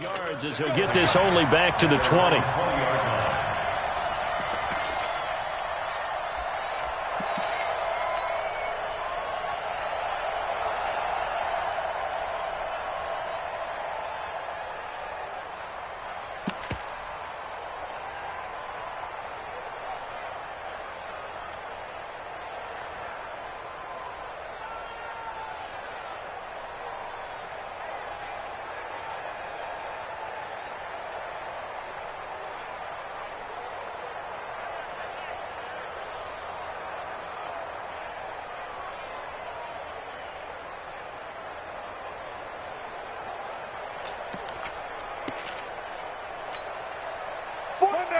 Yards as he'll get this only back to the 20.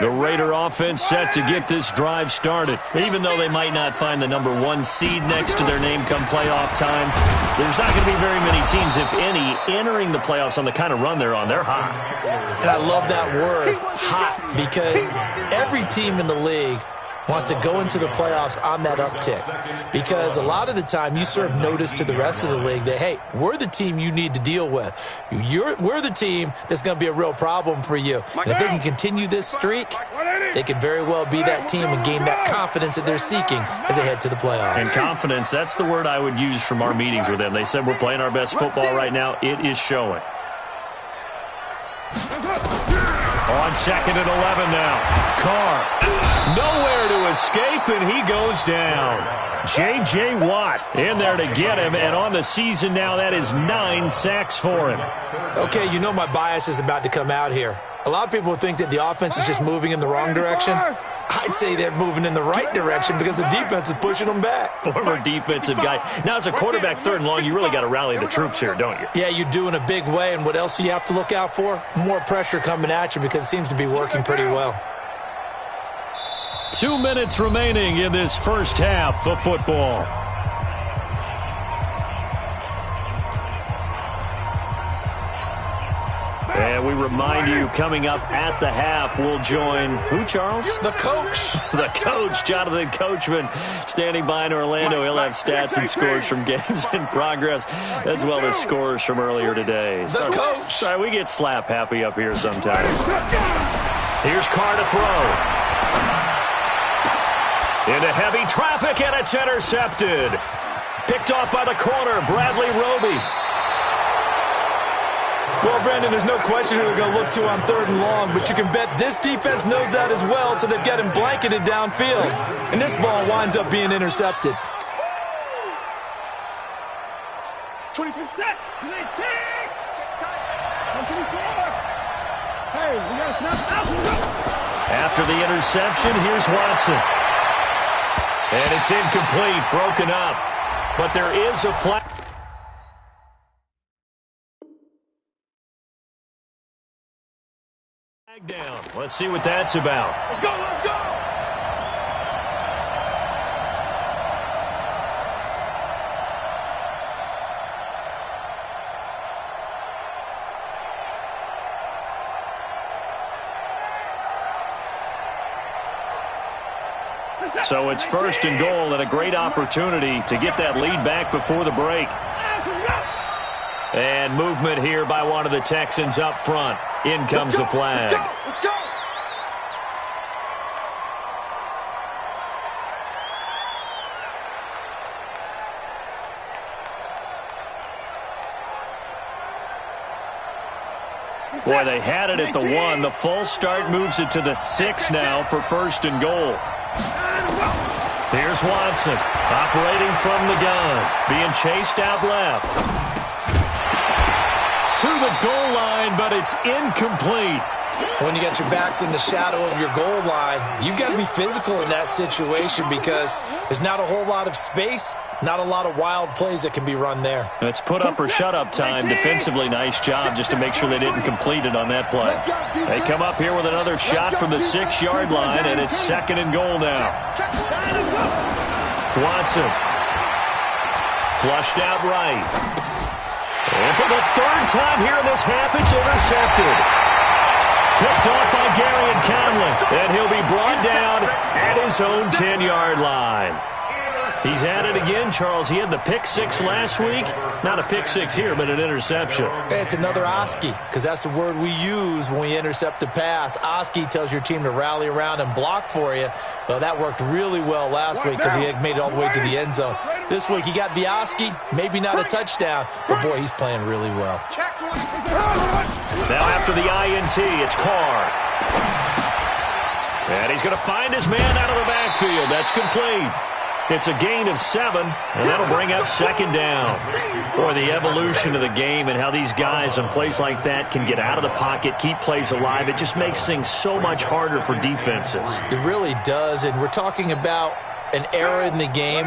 The Raider offense set to get this drive started. Even though they might not find the number 1 seed next to their name come playoff time, there's not going to be very many teams, if any, entering the playoffs on the kind of run they're on. They're hot. And I love that word, hot, because every team in the league wants to go into the playoffs on that uptick, because a lot of the time you serve notice to the rest of the league that, hey, we're the team you need to deal with. We're the team that's going to be a real problem for you. And if they can continue this streak, they could very well be that team and gain that confidence that they're seeking as they head to the playoffs. And confidence, that's the word I would use from our meetings with them. They said we're playing our best football right now. It is showing. On second and 11 now. Carr, nowhere to escape, and he goes down. J.J. Watt in there to get him, and on the season now, that is 9 sacks for him. Okay, you know my bias is about to come out here. A lot of people think that the offense is just moving in the wrong direction. I'd say they're moving in the right direction because the defense is pushing them back. Former defensive guy. Now, as a quarterback, 3rd and long, you really got to rally the troops here, don't you? Yeah, you do in a big way, and what else do you have to look out for? More pressure coming at you because it seems to be working pretty well. 2 minutes remaining in this first half of football. And we remind you, coming up at the half, we'll join who, Charles? The coach. The coach, Jonathan Coachman, standing by in Orlando. He'll have stats and scores from games in progress, as well as scores from earlier today. The coach. Sorry, we get slap happy up here sometimes. Here's Carr to throw. Into heavy traffic, and it's intercepted. Picked off by the corner, Bradley Roby. Well, Brandon, there's no question who they're going to look to on 3rd and long, but you can bet this defense knows that as well, so they've got him blanketed downfield. And this ball winds up being intercepted. 20%. Hey, we got to snap. After the interception, here's Watson. And it's incomplete, broken up. But there is a flag. Down. Let's see what that's about. Let's go, let's go! So it's 1st and goal, and a great opportunity to get that lead back before the break. And movement here by one of the Texans up front. In comes the flag. Let's go! Boy, they had it at the 1. The false start moves it to the 6 now for 1st and goal. Here's Watson, operating from the gun, being chased out left. To the goal line, but it's incomplete. When you got your backs in the shadow of your goal line, you've got to be physical in that situation because there's not a whole lot of space, not a lot of wild plays that can be run there. It's put up or shut up time. Defensively, nice job just to make sure they didn't complete it on that play. They come up here with another shot from the 6-yard line, and it's 2nd and goal now. Watson. Flushed out right. And for the 3rd time here in this half, it's intercepted. Picked off by Gary and Conley. And he'll be brought down at his own 10-yard line. He's at it again, Charles. He had the pick six last week. Not a pick six here, but an interception. Hey, it's another Oski, because that's the word we use when we intercept a pass. Oski tells your team to rally around and block for you. Well, that worked really well last week because he had made it all the way to the end zone. This week, he got the Oski, maybe not a touchdown, but boy, he's playing really well. Now after the INT, it's Carr. And he's going to find his man out of the backfield. That's complete. It's a gain of 7, and that'll bring up second down. Boy, the evolution of the game and how these guys on plays like that can get out of the pocket, keep plays alive, it just makes things so much harder for defenses. It really does, and we're talking about an era in the game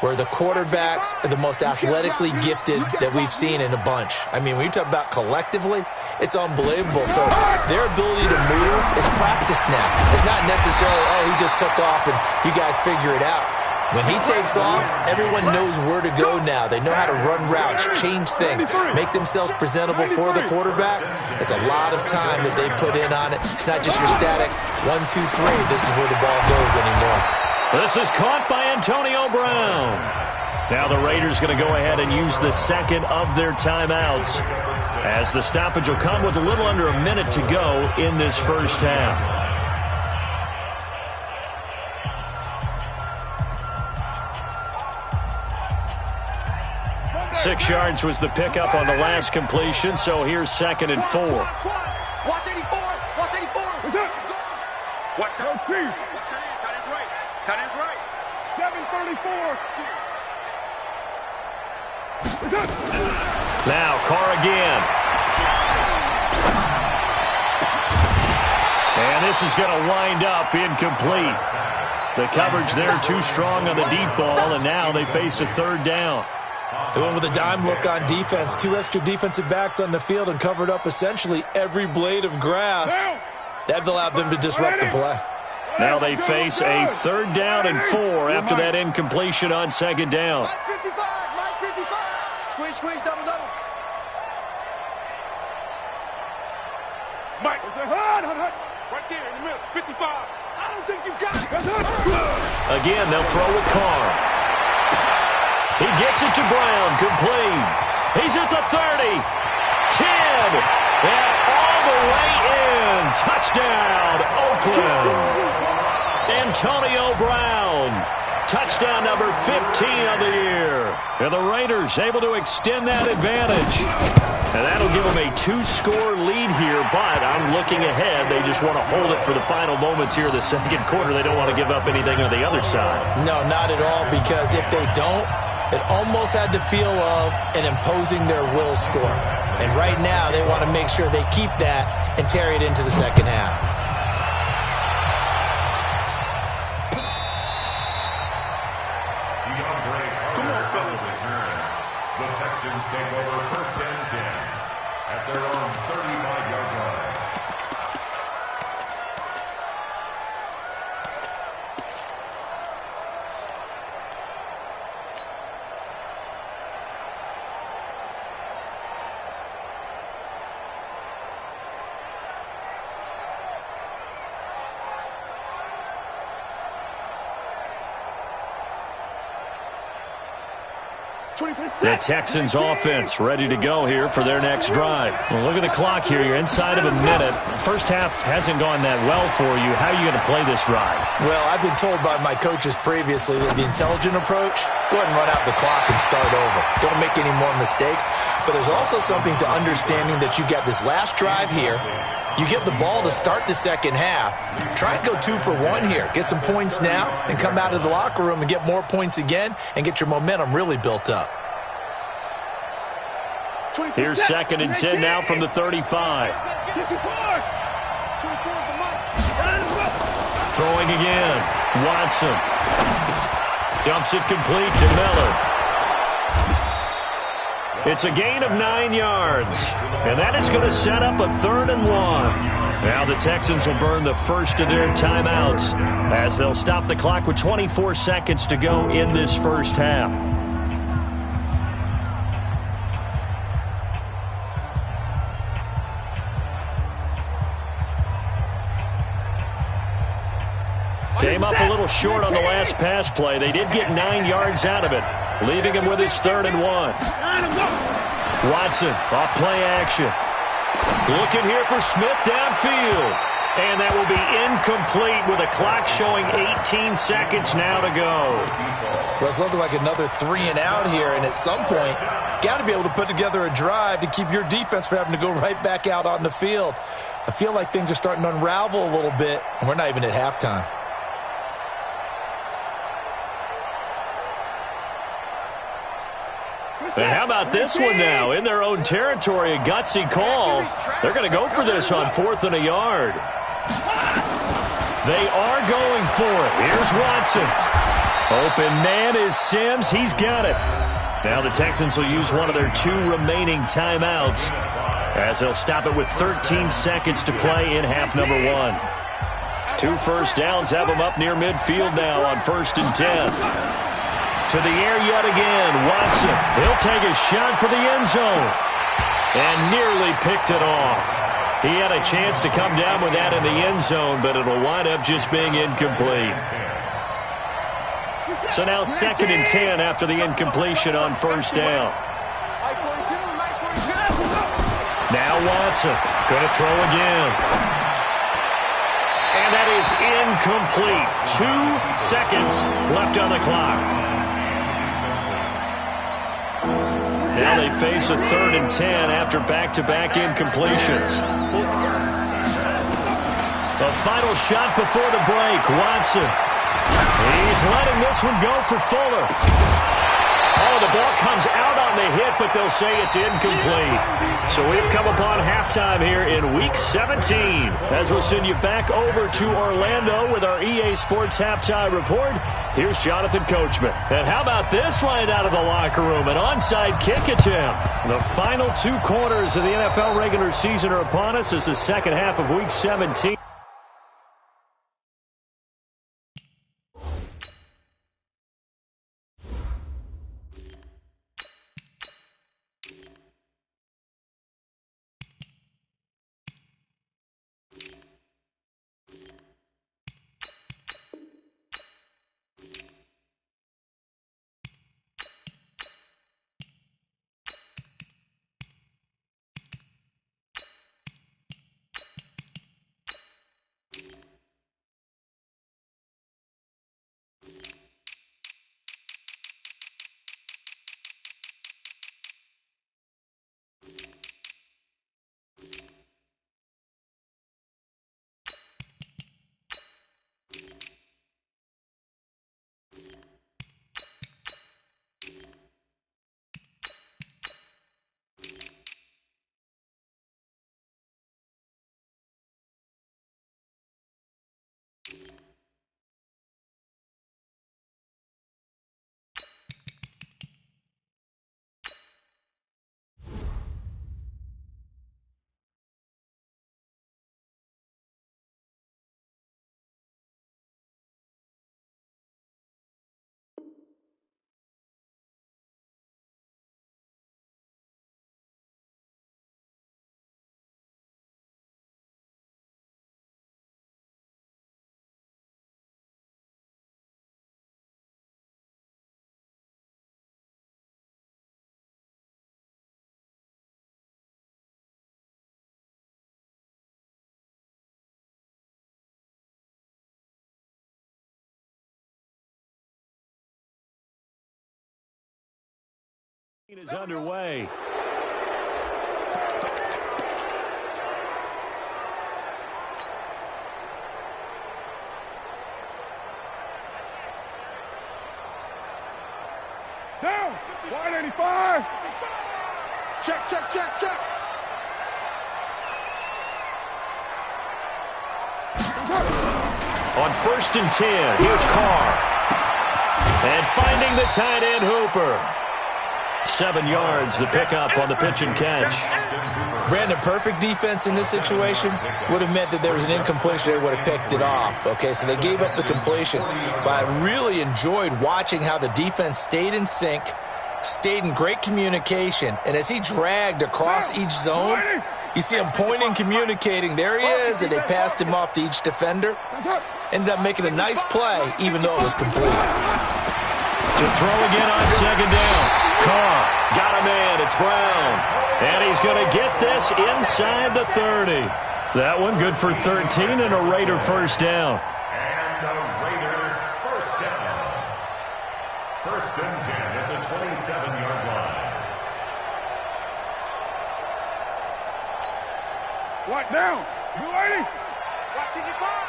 where the quarterbacks are the most athletically gifted that we've seen in a bunch. I mean, when you talk about collectively, it's unbelievable. So their ability to move is practiced now. It's not necessarily, oh, he just took off and you guys figure it out. When he takes off, everyone knows where to go now. They know how to run routes, change things, make themselves presentable for the quarterback. It's a lot of time that they put in on it. It's not just your static 1, 2, 3. This is where the ball goes anymore. This is caught by Antonio Brown. Now the Raiders going to go ahead and use the second of their timeouts, as the stoppage will come with a little under a minute to go in this first half. 6 yards was the pickup on the last completion, so here's 2nd and 4. Watch 84. Watch 84. Watch tight end. Tight end's right. Tight end's right. 734. Now Carr again. And this is going to wind up incomplete. The coverage there too strong on the deep ball, and now they face a 3rd down. They went with a dime look on defense. 2 extra defensive backs on the field and covered up essentially every blade of grass. That allowed them to disrupt the play. Now they face a 3rd down and 4 after that incompletion on 2nd down. Mike 55. Squeeze, double. Mike, right there in the middle, 55. I don't think you got it. Again, they'll throw with Carr. He gets it to Brown, complete. He's at the 30, 10, and all the way in. Touchdown, Oakland. Antonio Brown, touchdown number 15 of the year. And the Raiders able to extend that advantage. And that'll give them a 2-score lead here, but I'm looking ahead. They just want to hold it for the final moments here of the second quarter. They don't want to give up anything on the other side. No, not at all, because if they don't, it almost had the feel of an imposing their will score. And right now, they want to make sure they keep that and carry it into the second half. The Texans take over 1st and 10 at their own 35-yard line. The Texans offense ready to go here for their next drive. Well, look at the clock here. You're inside of a minute. First half hasn't gone that well for you. How are you going to play this drive? Well, I've been told by my coaches previously that the intelligent approach, go ahead and run out the clock and start over. Don't make any more mistakes. But there's also something to understanding that you got this last drive here. You get the ball to start the second half. Try and go 2 for 1 here. Get some points now and come out of the locker room and get more points again and get your momentum really built up. Here's 2nd and 10 now from the 35. Throwing again. Watson. Dumps it complete to Miller. It's a gain of 9 yards. And that is going to set up a 3rd and 1. Now the Texans will burn the first of their timeouts as they'll stop the clock with 24 seconds to go in this first half. Came up a little short on the last pass play. They did get 9 yards out of it, leaving him with his 3rd and 1. Watson off play action. Looking here for Smith downfield. And that will be incomplete with a clock showing 18 seconds now to go. Well, it's looking like another 3 and out here, and at some point, got to be able to put together a drive to keep your defense from having to go right back out on the field. I feel like things are starting to unravel a little bit, and we're not even at halftime. And how about this one now? In their own territory, a gutsy call. They're going to go for this on 4th and a yard. They are going for it. Here's Watson. Open man is Sims. He's got it. Now the Texans will use one of their 2 remaining timeouts as they'll stop it with 13 seconds to play in half number 1. 2 first downs have them up near midfield now on 1st and 10. To the air yet again. Watson. He'll take a shot for the end zone. And nearly picked it off. He had a chance to come down with that in the end zone, but it'll wind up just being incomplete. So now 2nd and 10 after the incompletion on 1st down. Now Watson going to throw again. And that is incomplete. 2 seconds left on the clock. Now they face a 3rd and 10 after back-to-back incompletions. The final shot before the break. Watson. He's letting this one go for Fuller. Oh, the ball comes out on the hit, but they'll say it's incomplete. So we've come upon halftime here in Week 17. As we'll send you back over to Orlando with our EA Sports Halftime Report, here's Jonathan Coachman. And how about this right out of the locker room? An onside kick attempt. The final 2 quarters of the NFL regular season are upon us as the second half of Week 17. Is underway. Down. 185. Check, check, check, check. On 1st and 10, here's Carr. And finding the tight end Hooper. 7 yards, the pickup on the pitch and catch. Brandon, perfect defense in this situation would have meant that there was an incompletion. They would have picked it off. Okay, so they gave up the completion. But I really enjoyed watching how the defense stayed in sync, stayed in great communication. And as he dragged across each zone, you see him pointing, communicating. There he is, and they passed him off to each defender. ended up making a nice play, even though it was complete. To throw again on second down. Carr got a man. It's Brown. And he's going to get this inside the 30. That one good for 13 and a Raider first down. And a Raider first down. First and 10 at the 27-yard line. What down? You ready? Watching your five.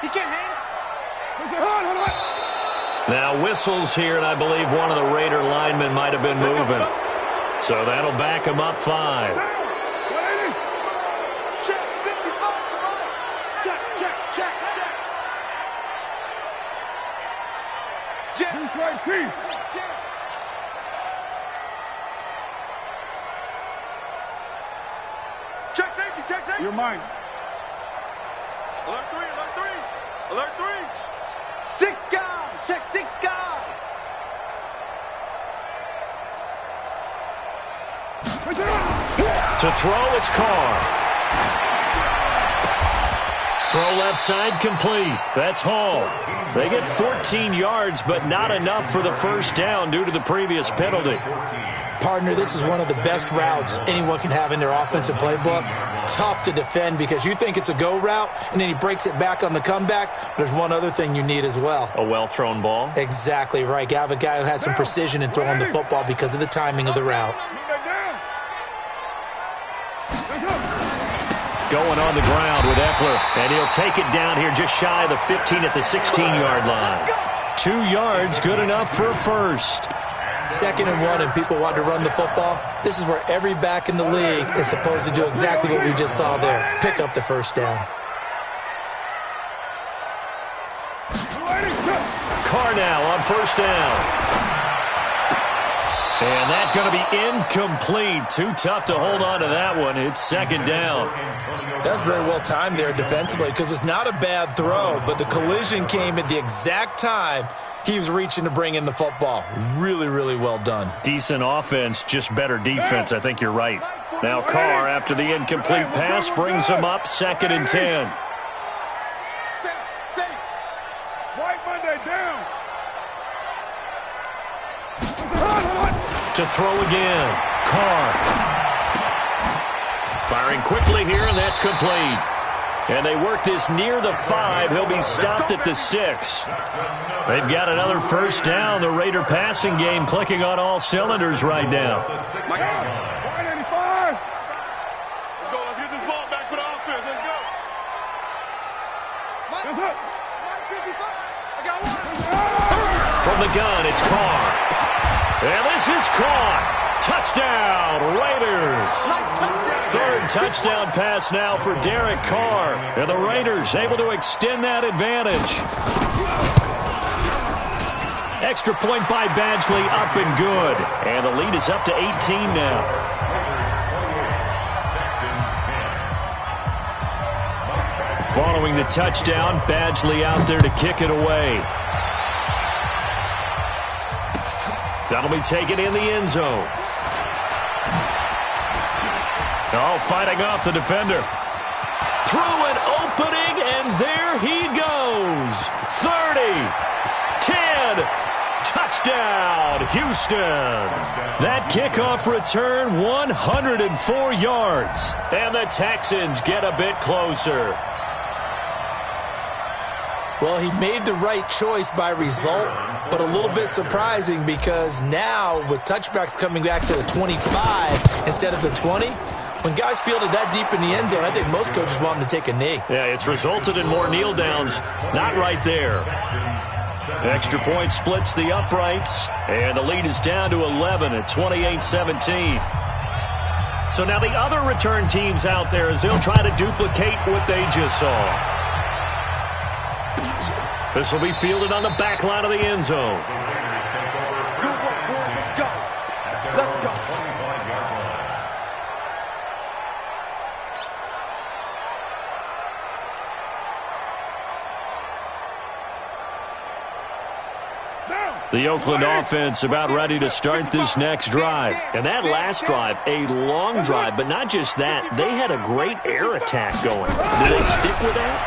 He can't hang. Now whistles here, and I believe one of the Raider linemen might have been moving. So that'll back him up 5. Check, 55, check, check, check, check. Check. Who's right, Chief? Check safety, check safety. You're mine. Alert 3, alert 3. Alert 3. 6 guy, check 6 guy. To throw, it's Carr. Throw left side complete. That's Hall. They get 14 yards, but not enough for the first down due to the previous penalty. Partner, this is one of the best routes anyone can have in their offensive playbook. Tough to defend because you think it's a go route, and then he breaks it back on the comeback. There's one other thing you need as well. A well-thrown ball? Exactly right. You have a guy who has some precision in throwing the football because of the timing of the route. Going on the ground with Eckler, and he'll take it down here just shy of the 15 at the 16-yard line. 2 yards, good enough for a first. 2nd and 1, and people want to run the football. This is where every back in the league is supposed to do exactly what we just saw there. Pick up the first down. Carr now on first down. And that's going to be incomplete. Too tough to hold on to that one. It's 2nd down. That's very well timed there defensively because it's not a bad throw, but the collision came at the exact time he was reaching to bring in the football. Really, really well done. Decent offense, just better defense. I think you're right. Now Carr, after the incomplete pass, brings him up 2nd and 10. White Monday down. To throw again. Carr. Firing quickly here, and that's complete. And they work this near the 5. He'll be stopped at the 6. They've got another first down. The Raider passing game clicking on all cylinders right now. Let's go. Let's get this ball back for the offense. Let's go. I got one. From the gun, it's Carr. And this is caught. Touchdown, Raiders. 3rd touchdown pass now for Derek Carr. And the Raiders able to extend that advantage. Extra point by Badgley, up and good. And the lead is up to 18 now. Following the touchdown, Badgley out there to kick it away. That'll be taken in the end zone. Oh, fighting off the defender. Through an opening, and there he goes. 30, 10, touchdown, Houston. That kickoff return, 104 yards. And the Texans get a bit closer. Well, he made the right choice by result, but a little bit surprising because now with touchbacks coming back to the 25 instead of the 20, when guys fielded that deep in the end zone, I think most coaches want them to take a knee. Yeah, it's resulted in more kneel downs. Not right there. Extra point splits the uprights, and the lead is down to 11 at 28-17. So now the other return teams out there as they'll try to duplicate what they just saw. This will be fielded on the back line of the end zone. Let's go. The Oakland offense about ready to start this next drive. And that last drive, a long drive, but not just that. They had a great air attack going. Do they stick with that?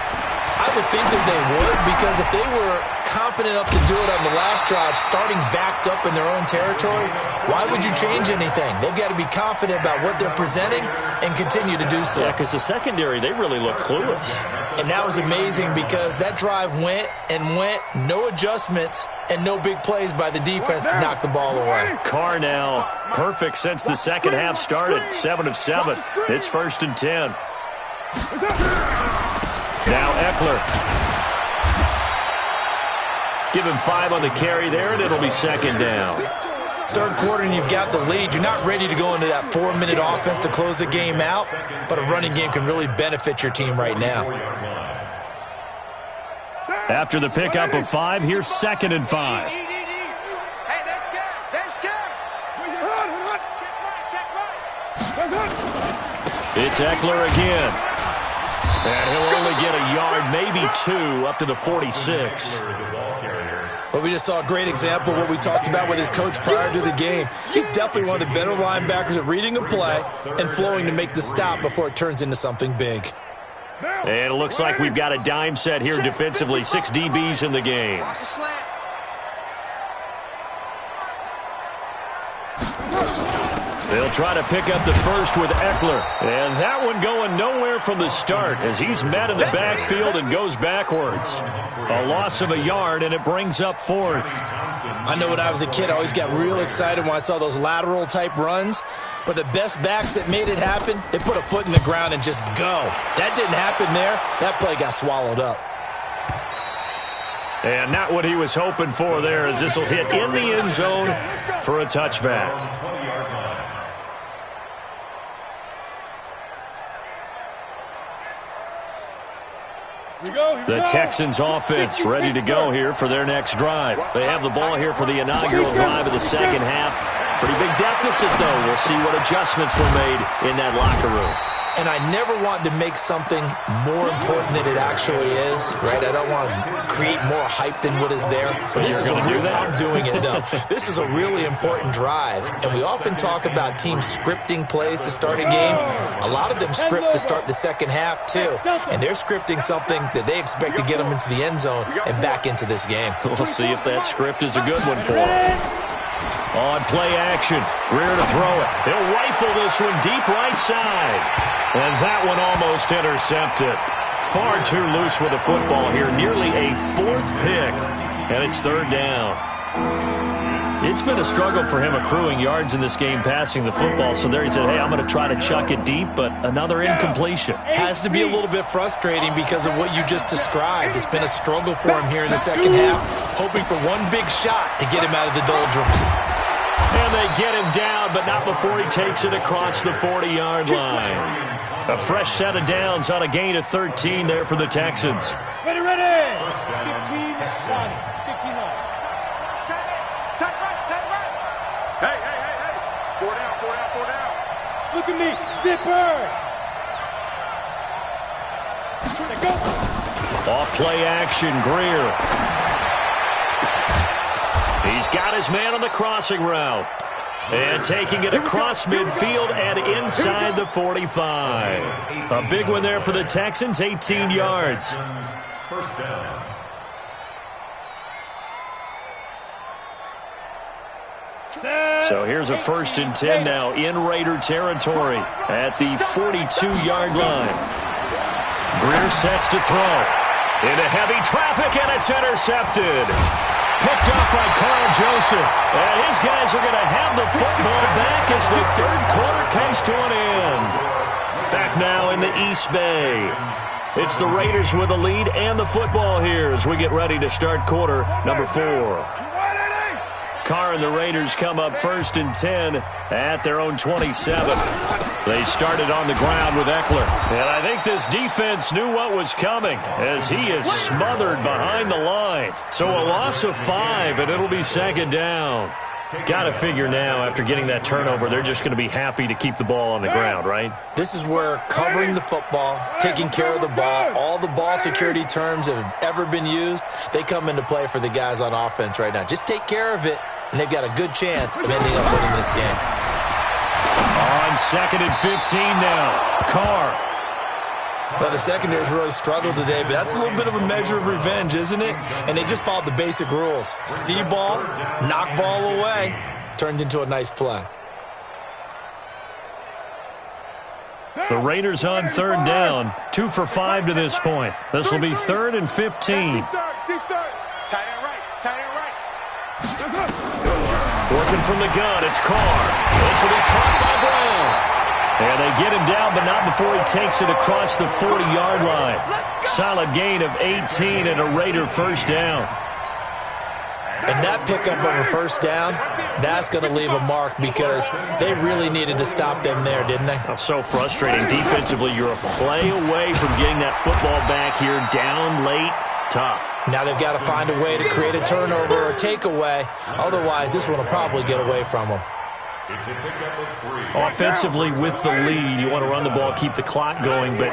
I would think that they would, because if they were confident enough to do it on the last drive, starting backed up in their own territory, why would you change anything? They've got to be confident about what they're presenting and continue to do so. Yeah, because the secondary, they really look clueless. And that was amazing because that drive went and went, no adjustments, and no big plays by the defense to knock the ball away. Carr now perfect since the second half started. 7 of 7. It's 1st and 10. Now Eckler. Give him 5 on the carry there, and it'll be 2nd down. Third quarter and you've got the lead. You're not ready to go into that 4-minute offense to close the game out, but a running game can really benefit your team right now. After the pickup of 5, here's 2nd and 5. Hey, they're scared. They're scared. It's Eckler again. And he'll only get a yard, maybe 2, up to the 46. Well, we just saw a great example of what we talked about with his coach prior to the game. He's definitely one of the better linebackers at reading a play and flowing to make the stop before it turns into something big. And it looks like we've got a dime set here defensively. 6 DBs in the game. Watch the slant. They'll try to pick up the first with Eckler. And that one going nowhere from the start as he's met in the backfield and goes backwards. A loss of a yard, and it brings up 4th. I know when I was a kid, I always got real excited when I saw those lateral-type runs. But the best backs that made it happen, they put a foot in the ground and just go. That didn't happen there. That play got swallowed up. And not what he was hoping for there, as this will hit in the end zone for a touchback. The Texans offense ready to go here for their next drive. They have the ball here for the inaugural drive of the second half. Pretty big deficit, though. We'll see what adjustments were made in that locker room. And I never want to make something more important than it actually is, right? I don't want to create more hype than what is there. But this is a real, I'm doing it, though. This is a really important drive. And we often talk about teams scripting plays to start a game. A lot of them script to start the second half, too. And they're scripting something that they expect to get them into the end zone and back into this game. We'll see if that script is a good one for them. On play action, Greer to throw it. He'll rifle this one deep right side. And that one almost intercepted. Far too loose with the football here. Nearly a 4th pick. And it's 3rd down. It's been a struggle for him accruing yards in this game passing the football. So there he said, hey, I'm going to try to chuck it deep, but another incompletion. Has to be a little bit frustrating because of what you just described. It's been a struggle for him here in the second half, hoping for one big shot to get him out of the doldrums. And they get him down, but not before he takes it across the 40-yard line. A fresh set of downs on a gain of 13 there for the Texans. Ready. 15 line. 15 line. Tight right. Hey. 4 down. Look at me. Zipper. Go. Off play action, Greer. He's got his man on the crossing route. And taking it across midfield and inside the 45. A big one there for the Texans, 18 yards. First down. So here's a 1st and 10 now in Raider territory at the 42-yard line. Greer sets to throw. Into heavy traffic, and it's intercepted. Picked up by Carl Joseph. And his guys are going to have the football back as the 3rd quarter comes to an end. Back now in the East Bay. It's the Raiders with the lead and the football here as we get ready to start quarter number 4. Carr and the Raiders come up 1st and 10 at their own 27. They started on the ground with Eckler. And I think this defense knew what was coming as he is smothered behind the line. So a loss of 5, and it'll be 2nd down. Got to figure now, after getting that turnover, they're just going to be happy to keep the ball on the ground, right? This is where covering the football, taking care of the ball, all the ball security terms that have ever been used, they come into play for the guys on offense right now. Just take care of it, and they've got a good chance of ending up winning this game. On 2nd and 15 now. Carr Well, the secondary's really struggled today, but that's a little bit of a measure of revenge, isn't it? And they just followed the basic rules. See ball, knock ball away, turned into a nice play. The Raiders on third down, 2 for 5 to this point. This will be 3rd and 15. Working from the gun, it's Carr. This will be caught by Brown. And they get him down, but not before he takes it across the 40-yard line. Solid gain of 18 and a Raider first down. And that pickup of a first down, that's going to leave a mark because they really needed to stop them there, didn't they? Oh, so frustrating. Defensively, you're a play away from getting that football back here. Down late, tough. Now they've got to find a way to create a turnover or a takeaway. Otherwise, this one will probably get away from them. It's a pickup of 3. Offensively, with the lead, you want to run the ball, keep the clock going, but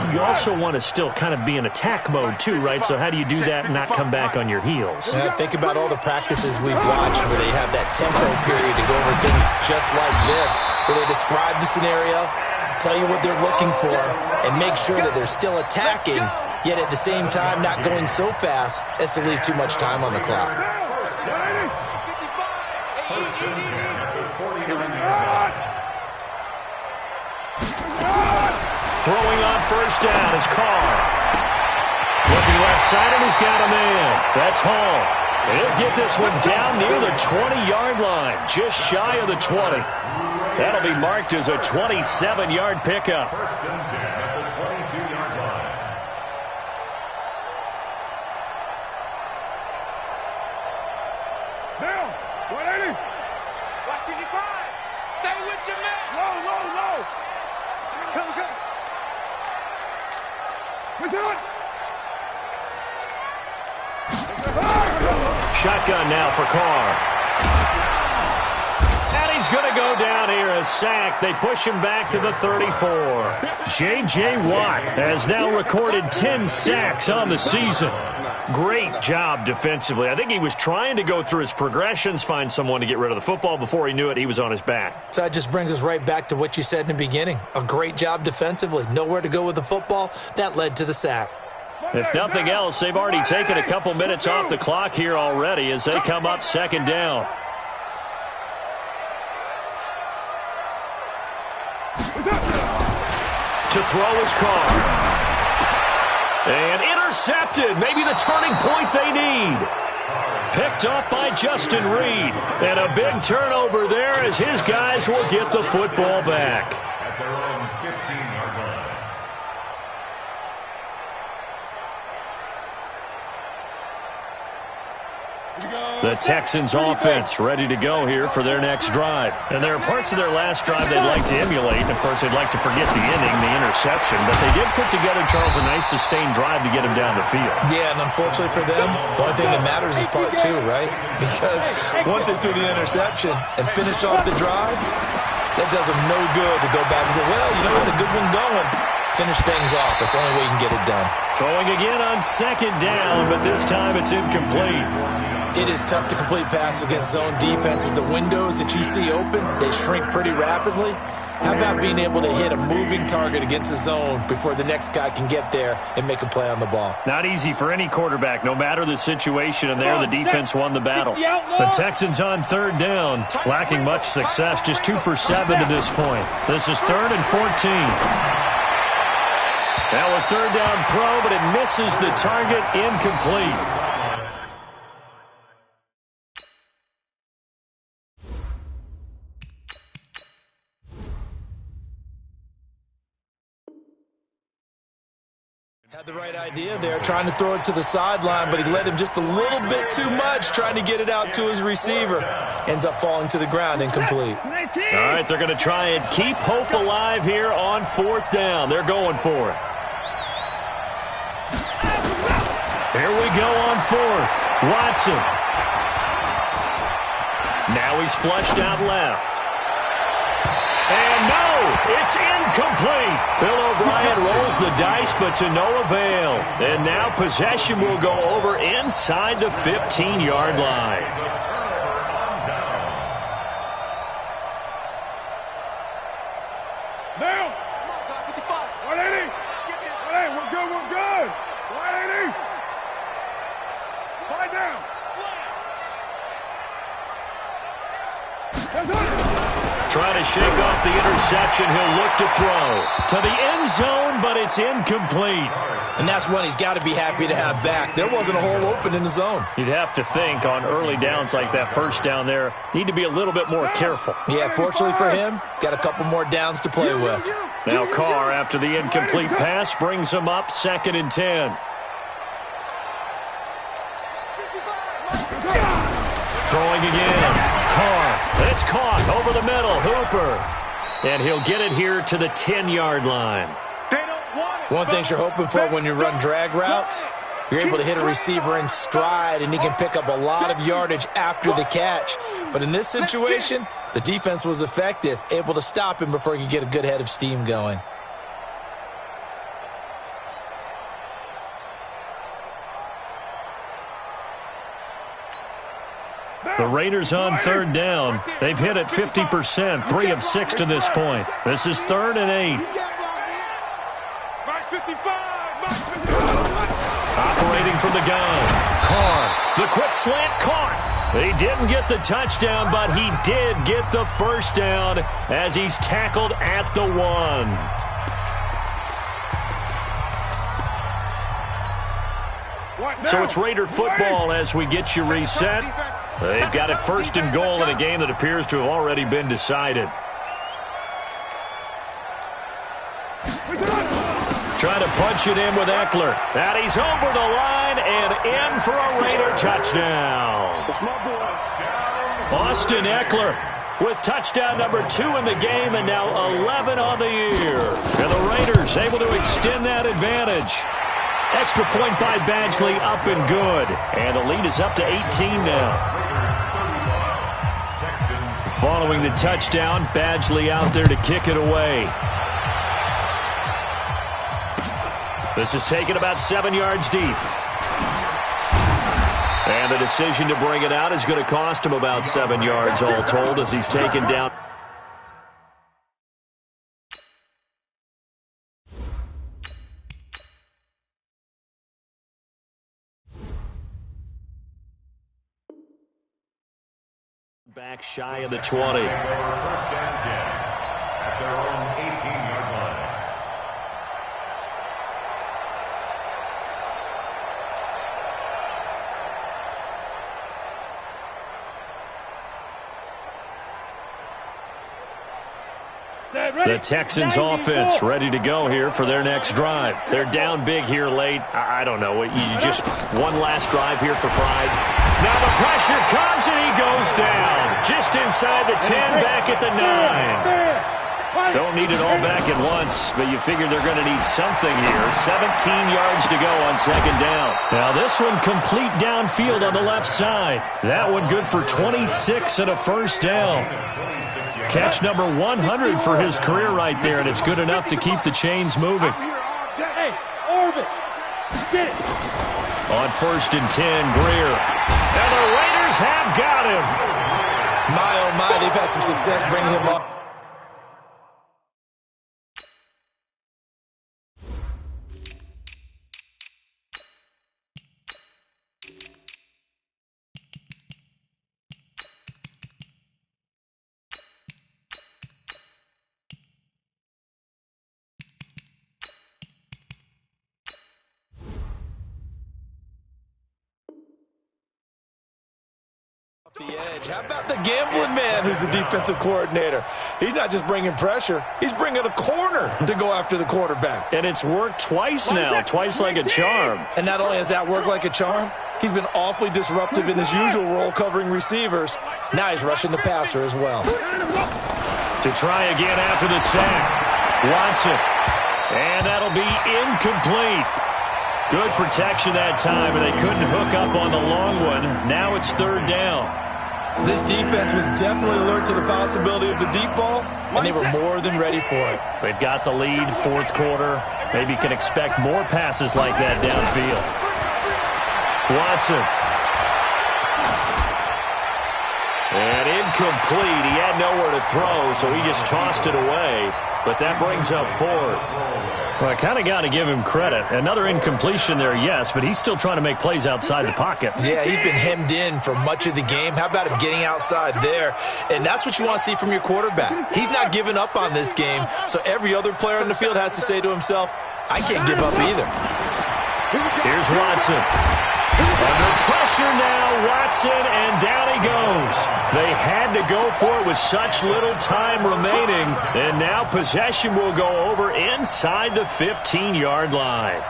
you also want to still kind of be in attack mode too, right? So how do you do that and not come back on your heels? Yeah, think about all the practices we've watched where they have that tempo period to go over things just like this, where they describe the scenario, tell you what they're looking for, and make sure that they're still attacking, yet at the same time not going so fast as to leave too much time on the clock. First and 10 at the 49. Throwing on first down is Carr. Looking left side, and he's got a man. That's Hall. And he'll get this one down near the 20-yard line, just shy of the 20. That'll be marked as a 27-yard pickup. First and 10 at the 22-yard line. Now, 180. Watch it, stay with your man. Low. Come. What's on? Shotgun now for Carr. And he's going to go down here, a sack. They push him back to the 34. J.J. Watt has now recorded 10 sacks on the season. Great job defensively. I think he was trying to go through his progressions, find someone to get rid of the football. Before he knew it, he was on his back. So that just brings us right back to what you said in the beginning. A great job defensively. Nowhere to go with the football. That led to the sack. If nothing else, they've already taken a couple minutes off the clock here already as they come up second down. To throw is Carr. And intercepted. Maybe the turning point they need. Picked off by Justin Reed. And a big turnover there as his guys will get the football back. At their own 15-yard line. The Texans offense ready to go here for their next drive. And there are parts of their last drive they'd like to emulate. Of course, they'd like to forget the inning, the interception. But they did put together, Charles, a nice sustained drive to get him down the field. Yeah, and unfortunately for them, the only thing that matters is part 2, right? Because once they threw the interception and finished off the drive, that does them no good to go back and say, well, you know what, a good one going. Finish things off. That's the only way you can get it done. Throwing again on second down, but this time it's incomplete. It is tough to complete passes against zone defenses. The windows that you see open, they shrink pretty rapidly. How about being able to hit a moving target against a zone before the next guy can get there and make a play on the ball? Not easy for any quarterback, no matter the situation, and there the defense won the battle. The Texans on third down, lacking much success, just 2 for 7 to this point. This is 3rd and 14. Now a third down throw, but it misses the target, incomplete. Had the right idea there, trying to throw it to the sideline, but he led him just a little bit too much, trying to get it out to his receiver. Ends up falling to the ground, incomplete. All right, they're going to try and keep hope alive here on 4th down. They're going for it. Here we go on 4th. Watson. Now he's flushed out left. And no, it's incomplete. Bill O'Brien rolls the dice, but to no avail. And now possession will go over inside the 15-yard line. Now, 180. shake off the interception. He'll look to throw to the end zone, but it's incomplete. And that's one he's got to be happy to have back. There wasn't a hole open in the zone. You'd have to think on early downs like that first down there, need to be a little bit more careful. Yeah, fortunately for him, got a couple more downs to play with. Now Carr, after the incomplete pass, brings him up 2nd and 10. Throwing again. Carr. It's caught over the middle. Hooper. And he'll get it here to the 10-yard line. One thing you're hoping for when you run drag routes, you're able to hit a receiver in stride, and he can pick up a lot of yardage after the catch. But in this situation, the defense was effective, able to stop him before he could get a good head of steam going. The Raiders on 3rd down. They've hit it 50%, 3 of 6 to this point. This is 3rd and 8. Operating from the gun. Carr, the quick slant caught. He didn't get the touchdown, but he did get the first down as he's tackled at the 1. So it's Raider football as we get you reset. They've got it 1st and goal in a game that appears to have already been decided. Trying to punch it in with Eckler. And he's over the line and in for a Raider touchdown. Austin Eckler with touchdown number 2 in the game and now 11 on the year. And the Raiders able to extend that advantage. Extra point by Badgley up and good. And the lead is up to 18 now. Following the touchdown, Badgley out there to kick it away. This is taken about 7 yards deep. And the decision to bring it out is going to cost him about 7 yards all told as he's taken down. Back shy of the 20. 1st and 10 at their own 18-yard line. The Texans offense ready to go here for their next drive. They're down big here late. I don't know. You just one last drive here for pride. Now the pressure comes and he goes down. Just inside the 10, back at the 9. Don't need it all back at once, but you figure they're going to need something here. 17 yards to go on 2nd down. Now this one complete downfield on the left side. That one good for 26 and a first down. Catch number 100 for his career right there, and it's good enough to keep the chains moving. Hey, Orbit, get it. On 1st and 10, Greer. And the Raiders have got him. My, oh my, they've had some success bringing him up. The edge. How about the gambling man who's the defensive coordinator? He's not just bringing pressure. He's bringing a corner to go after the quarterback. And it's worked twice now, twice like a charm. And not only has that worked like a charm, he's been awfully disruptive in his usual role covering receivers. Now he's rushing the passer as well. To try again after the sack. Watson. And that'll be incomplete. Good protection that time, and they couldn't hook up on the long one. Now it's 3rd down. This defense was definitely alert to the possibility of the deep ball, and they were more than ready for it. They've got the lead, 4th quarter. Maybe can expect more passes like that downfield. Watson. And incomplete. He had nowhere to throw, so he just tossed it away. But that brings up fourth. Well, I kind of got to give him credit. Another incompletion there, yes, but he's still trying to make plays outside the pocket. Yeah, he's been hemmed in for much of the game. How about him getting outside there? And that's what you want to see from your quarterback. He's not giving up on this game, so every other player on the field has to say to himself, I can't give up either. Here's Watson. Under pressure now, Watson, and down he goes. They had to go for it with such little time remaining, and now possession will go over inside the 15-yard line.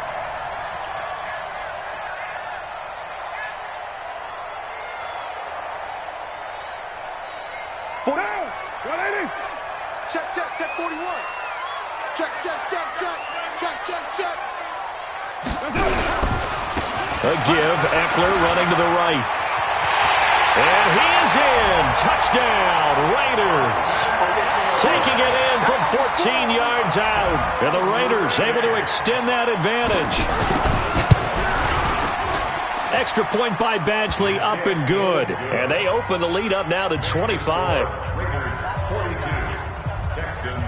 Check 41. Check. A give, Eckler running to the right. And he is in. Touchdown, Raiders. Taking it in from 14 yards out. And the Raiders able to extend that advantage. Extra point by Badgley, up and good. And they open the lead up now to 25. Raiders 42, Texans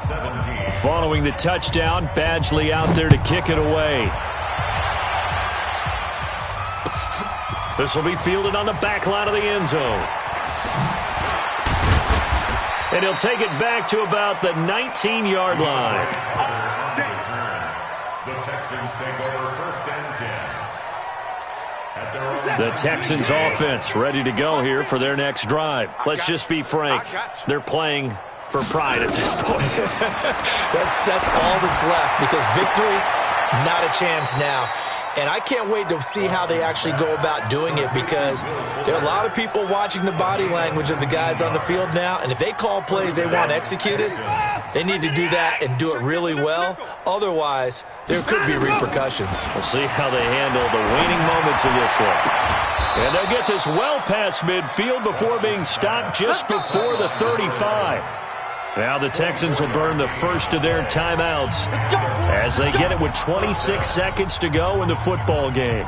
17. Following the touchdown, Badgley out there to kick it away. This will be fielded on the back line of the end zone. And he'll take it back to about the 19-yard line. The Texans take over first and 10. At their own The Texans offense ready to go here for their next drive. Let's just be frank. They're playing for pride at this point. That's all that's left, because victory, not a chance now. And I can't wait to see how they actually go about doing it, because there are a lot of people watching the body language of the guys on the field now, and if they call plays they want executed, they need to do that and do it really well. Otherwise, there could be repercussions. We'll see how they handle the waning moments of this one. And they'll get this well past midfield before being stopped just before the 35. Now the Texans will burn the first of their timeouts as they get it with 26 seconds to go in the football game.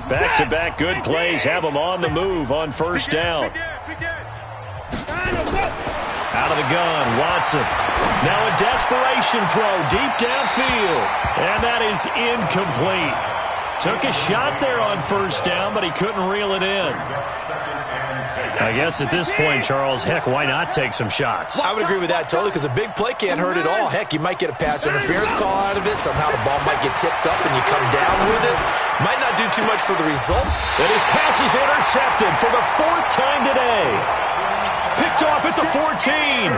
Back-to-back good plays have them on the move on first down. Out of the gun, Watson. Now a desperation throw deep downfield. And that is incomplete. Took a shot there on first down, but he couldn't reel it in. I guess at this point, Charles, heck, why not take some shots? I would agree with that totally, because a big play can't hurt at all. Heck, you might get a pass interference call out of it. Somehow the ball might get tipped up and you come down with it. Might not do too much for the result. And his pass is intercepted for the fourth time today. Picked off at the 14.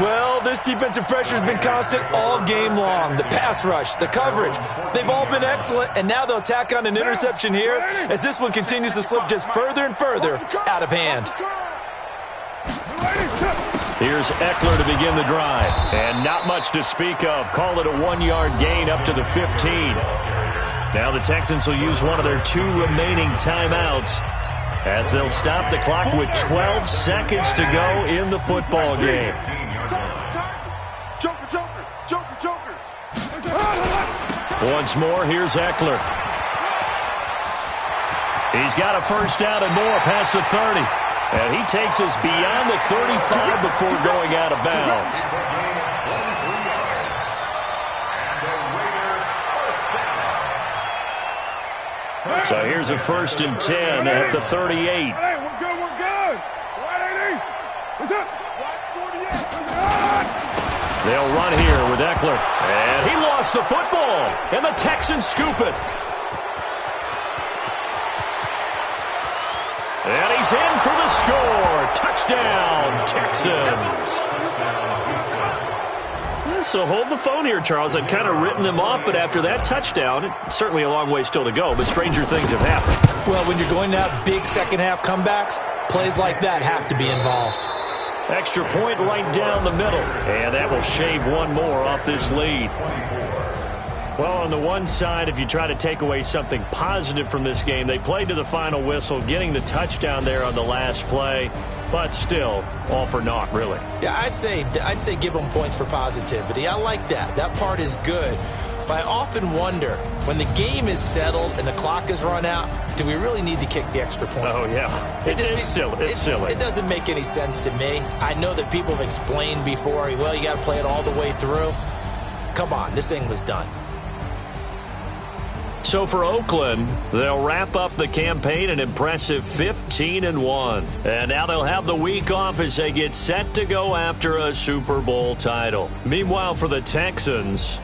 Well, this defensive pressure has been constant all game long. The pass rush, the coverage, they've all been excellent, and now they'll tack on an interception here as this one continues to slip just further and further out of hand. Here's Eckler to begin the drive, and not much to speak of. Call it a 1-yard gain up to the 15. Now the Texans will use one of their 2 remaining timeouts as they'll stop the clock with 12 seconds to go in the football game. Joker. Once more, here's Eckler. He's got a first down and more past the 30. And he takes us beyond the 35 before going out of bounds. So here's a first and 10 at the 38. Hey, we're good. What's up? They'll run here with Eckler. And he lost the football. And the Texans scoop it. And he's in for the score. Touchdown, Texans. So hold the phone here, Charles. I'd kind of written them off, but after that touchdown, it's certainly a long way still to go, but stranger things have happened. Well, when you're going to have big second-half comebacks, plays like that have to be involved. Extra point right down the middle, and that will shave one more off this lead. Well, on the one side, if you try to take away something positive from this game, they played to the final whistle, getting the touchdown there on the last play. but still, all for naught, really. Yeah, I'd say give them points for positivity. I like that. That part is good. But I often wonder, when the game is settled and the clock is run out, do we really need to kick the extra point? Oh, yeah. It's silly. It's silly. It doesn't make any sense to me. I know that people have explained before, well, you got to play it all the way through. Come on, this thing was done. So for Oakland, they'll wrap up the campaign an impressive 15-1. And now they'll have the week off as they get set to go after a Super Bowl title. Meanwhile, for the Texans...